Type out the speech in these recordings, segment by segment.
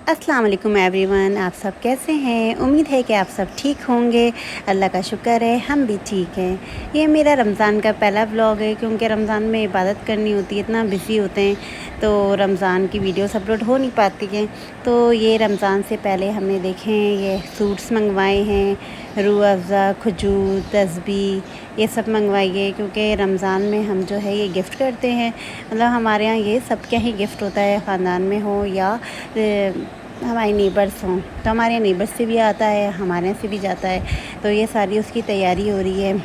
अस्सलाम वालेकुम एवरीवन, आप सब कैसे हैं। उम्मीद है कि आप सब ठीक होंगे। अल्लाह का शुक्र है हम भी ठीक हैं। ये मेरा रमज़ान का पहला व्लॉग है क्योंकि रमज़ान में इबादत करनी होती है, इतना बिज़ी होते हैं तो रमज़ान की वीडियोस अपलोड हो नहीं पाती हैं। तो ये रमज़ान से पहले हमने देखें ये सूट्स मंगवाए हैं, रूह अफ़ज़ा, खजूर, तस्बीह ये सब मंगवाइए क्योंकि रमज़ान में हम जो है ये गिफ्ट करते हैं। मतलब हमारे यहाँ ये सब क्या ही गिफ्ट होता है, ख़ानदान में हो या हमारे नेबर्स हों, तो हमारे यहाँ नेबर्स से भी आता है, हमारे यहाँ से भी जाता है। तो ये सारी उसकी तैयारी हो रही है।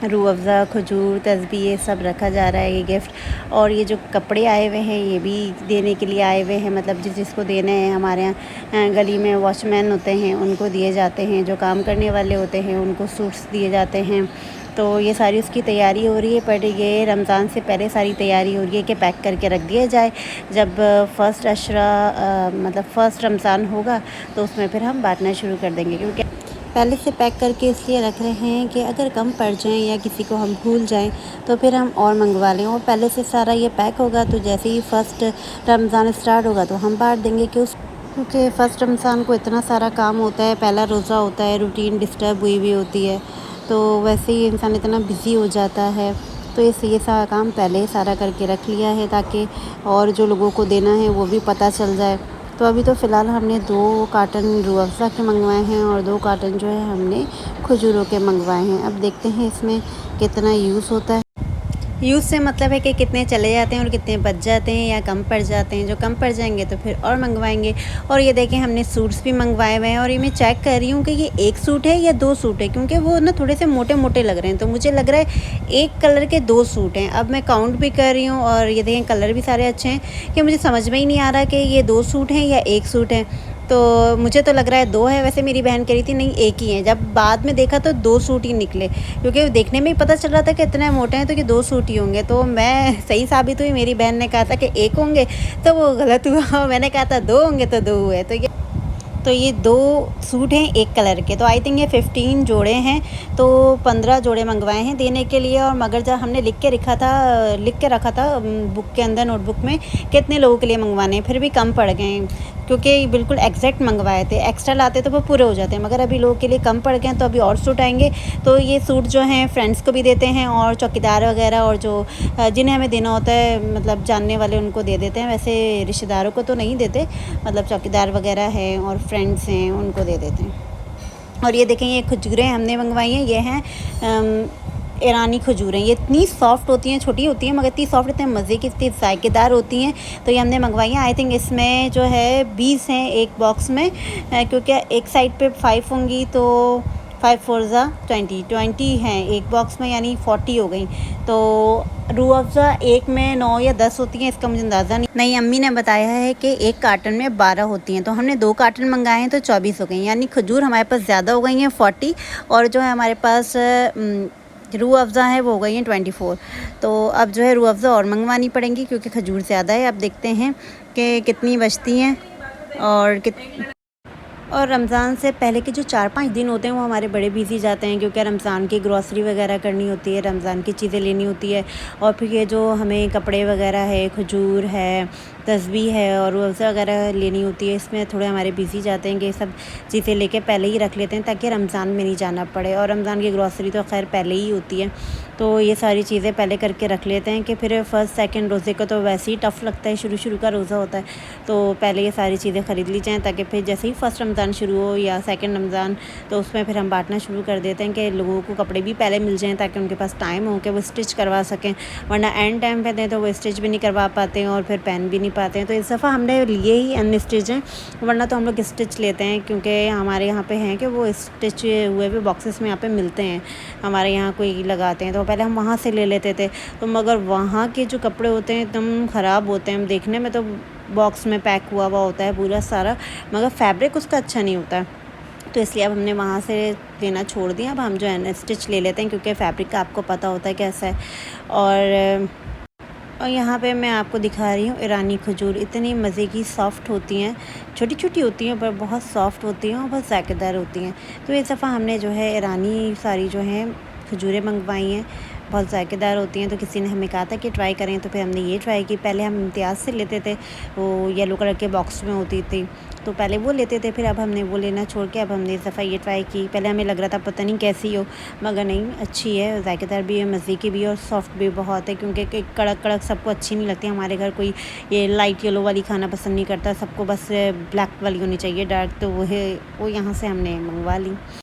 रूह अफ़ज़ा, खजूर, तस्बीह ये सब रखा जा रहा है ये गिफ्ट। और ये जो कपड़े आए हुए हैं ये भी देने के लिए आए हुए हैं, मतलब जिसको देने हैं। हमारे यहाँ गली में वॉचमैन होते हैं उनको दिए जाते हैं, जो काम करने वाले होते हैं उनको सूट्स दिए जाते हैं। तो ये सारी उसकी तैयारी हो रही है, पर ये रमज़ान से पहले सारी तैयारी हो रही है कि पैक करके रख दिया जाए। जब फ़र्स्ट अशरा मतलब फ़र्स्ट रमज़ान होगा तो उसमें फिर हम बाँटना शुरू कर देंगे, क्योंकि पहले से पैक करके इसलिए रख रहे हैं कि अगर कम पड़ जाएँ या किसी को हम भूल जाएँ तो फिर हम और मंगवा लें। और पहले से सारा ये पैक होगा तो जैसे ही फ़र्स्ट रमज़ान स्टार्ट होगा तो हम बाँट देंगे क्योंकि फ़र्स्ट रमज़ान को इतना सारा काम होता है, पहला रोज़ा होता है, रूटीन डिस्टर्ब हुई हुई होती है, तो वैसे ही इंसान इतना बिज़ी हो जाता है। तो इसलिए ये सारा काम पहले ही सारा करके रख लिया है ताकि और जो लोगों को देना है वो भी पता चल जाए। तो अभी तो फ़िलहाल हमने 2 कार्टन रूह अफ़ज़ा के मंगवाए हैं और 2 कार्टन जो है हमने खजूरों के मंगवाए हैं। अब देखते हैं इसमें कितना यूज़ होता है। यूज़ से मतलब है कि कितने चले जाते हैं और कितने बच जाते हैं या कम पड़ जाते हैं। जो कम पड़ जाएंगे तो फिर और मंगवाएंगे। और ये देखें हमने सूट्स भी मंगवाए हुए हैं और ये मैं चेक कर रही हूँ कि ये 1 सूट है या 2 सूट है, क्योंकि वो ना थोड़े से मोटे मोटे लग रहे हैं। तो मुझे लग रहा है एक कलर के 2 सूट हैं। अब मैं काउंट भी कर रही हूँ और ये देखें कलर भी सारे अच्छे हैं कि मुझे समझ में ही नहीं आ रहा कि ये 2 सूट हैं या 1 सूट है। तो मुझे तो लग रहा है 2 है, वैसे मेरी बहन कह रही थी नहीं 1 ही है। जब बाद में देखा तो 2 सूट ही निकले, क्योंकि देखने में ही पता चल रहा था कि इतने मोटे हैं तो कि 2 सूट ही होंगे। तो मैं सही साबित हुई, मेरी बहन ने कहा था कि 1 होंगे तो वो गलत हुआ। मैंने कहा था 2 होंगे तो 2 हुए। तो ये 2 सूट हैं एक कलर के। तो आई थिंक ये 15 जोड़े हैं, तो 15 जोड़े मंगवाए हैं देने के लिए। और मगर जब हमने लिख के रखा था बुक के अंदर, नोटबुक में कितने लोगों के लिए मंगवाने हैं, फिर भी कम पड़ गए क्योंकि बिल्कुल एग्जैक्ट मंगवाए थे। एक्स्ट्रा लाते तो वो पूरे हो जाते हैं, मगर अभी लोगों के लिए कम पड़ गए हैं तो अभी और सूट आएंगे। तो ये सूट जो हैं फ्रेंड्स को भी देते हैं और चौकीदार वगैरह और जो जिन्हें हमें देना होता है, मतलब जानने वाले उनको दे देते हैं। वैसे रिश्तेदारों को तो नहीं देते, मतलब चौकीदार वगैरह हैं और फ्रेंड्स हैं उनको दे देते हैं। और ये देखें ये खजूरें हमने मंगवाई हैं, ये हैं ईरानी खजूरें। ये इतनी सॉफ्ट होती हैं, छोटी होती हैं मगर इतनी सॉफ्ट, इतने मज़े की, इतनी जायकेदार होती हैं। तो ये हमने मंगवाई हैं। आई थिंक इसमें जो है 20 हैं एक बॉक्स में, क्योंकि एक साइड पे 5 होंगी तो 5 4 ज़ा 20 हैं एक बॉक्स में, यानी 40 हो गई। तो रूह अफ़ज़ा एक में 9 या 10 होती हैं, इसका मुझे अंदाज़ा नहीं। अम्मी ने बताया है कि एक कार्टन में 12 होती हैं, तो हमने 2 कार्टन मंगाए हैं तो 24 हो गई, यानी खजूर हमारे पास ज़्यादा हो गई हैं 40। और जो है हमारे पास रूह अफ़ज़ा है वो हो गई हैं 24। तो अब जो है रूह अफ़ज़ा और मंगवानी पड़ेंगी क्योंकि खजूर ज़्यादा है। अब देखते हैं कि कितनी बचती हैं। और रमज़ान से पहले के जो 4-5 दिन होते हैं वो हमारे बड़े बिज़ी जाते हैं, क्योंकि रमज़ान की ग्रॉसरी वगैरह करनी होती है, रमज़ान की चीज़ें लेनी होती है। और फिर ये जो हमें कपड़े वगैरह है, खजूर है, तस्बीह है और रूह अफ़ज़ा वगैरह लेनी होती है, इसमें थोड़े हमारे बिज़ी जाते हैं कि ये सब चीज़ें लेके पहले ही रख लेते हैं ताकि रमज़ान में नहीं जाना पड़े। और रमज़ान की ग्रॉसरी तो खैर पहले ही होती है, तो ये सारी चीज़ें पहले करके रख लेते हैं कि फिर फ़र्स्ट सेकंड रोज़े को तो वैसे ही टफ़ लगता है, शुरू का रोज़ा होता है, तो पहले ये सारी चीज़ें ख़रीद ली जाएँ ताकि फिर जैसे ही फ़र्स्ट रमज़ान शुरू हो या सेकंड रमज़ान तो उसमें फिर हम बाँटना शुरू कर देते हैं कि लोगों को कपड़े भी पहले मिल जाएँ ताकि उनके पास टाइम हो कि वो स्टिच करवा सकें। वरना एंड टाइम पे दें तो वो स्टिच भी नहीं करवा पाते हैं और फिर पहन भी नहीं पाते हैं। तो इस दफ़ा हमने लिए ही अनस्टिच हैं, वरना तो हम लोग स्टिच लेते हैं, क्योंकि हमारे यहाँ पे हैं कि वो स्टिच हुए हुए बॉक्सेस में यहाँ पे मिलते हैं, हमारे यहाँ कोई लगाते हैं, तो पहले हम वहाँ से ले लेते थे। तो मगर वहाँ के जो कपड़े होते हैं एकदम ख़राब होते हैं, देखने में तो बॉक्स में पैक हुआ हुआ होता है पूरा सारा, मगर फैब्रिक उसका अच्छा नहीं होता है। तो इसलिए अब हमने वहाँ से लेना छोड़ दिया। अब हम जो है स्टिच ले लेते हैं, क्योंकि फैब्रिक का आपको पता होता है कैसा है। और यहाँ पे मैं आपको दिखा रही हूँ ईरानी खजूर, इतनी मज़े की सॉफ़्ट होती हैं, छोटी छोटी होती हैं पर बहुत सॉफ़्ट होती हैं और बहुत जायकेदार होती हैं। तो इस दफ़ा हमने जो है ईरानी सारी जो हैं खजूरें मंगवाई हैं। बहुत ज़ायकेदार होती हैं। तो किसी ने हमें कहा था कि ट्राई करें, तो फिर हमने ये ट्राई की। पहले हम इम्तियाज़ से लेते थे, वो येलो कलर के बॉक्स में होती थी, तो पहले वो लेते थे, फिर अब हमने वो लेना छोड़ के अब हमने इस दफ़ा ये ट्राई की। पहले हमें लग रहा था पता नहीं कैसी हो, मगर नहीं, अच्छी है, ज़ायकेदार भी है, मज़े की भी है और सॉफ्ट भी बहुत है, क्योंकि कड़क कड़क सबको अच्छी नहीं लगती। हमारे घर कोई ये लाइट येलो वाली खाना पसंद नहीं करता, सबको बस ब्लैक वाली होनी चाहिए, डार्क। तो वो है, वो यहाँ से हमने मंगवा ली।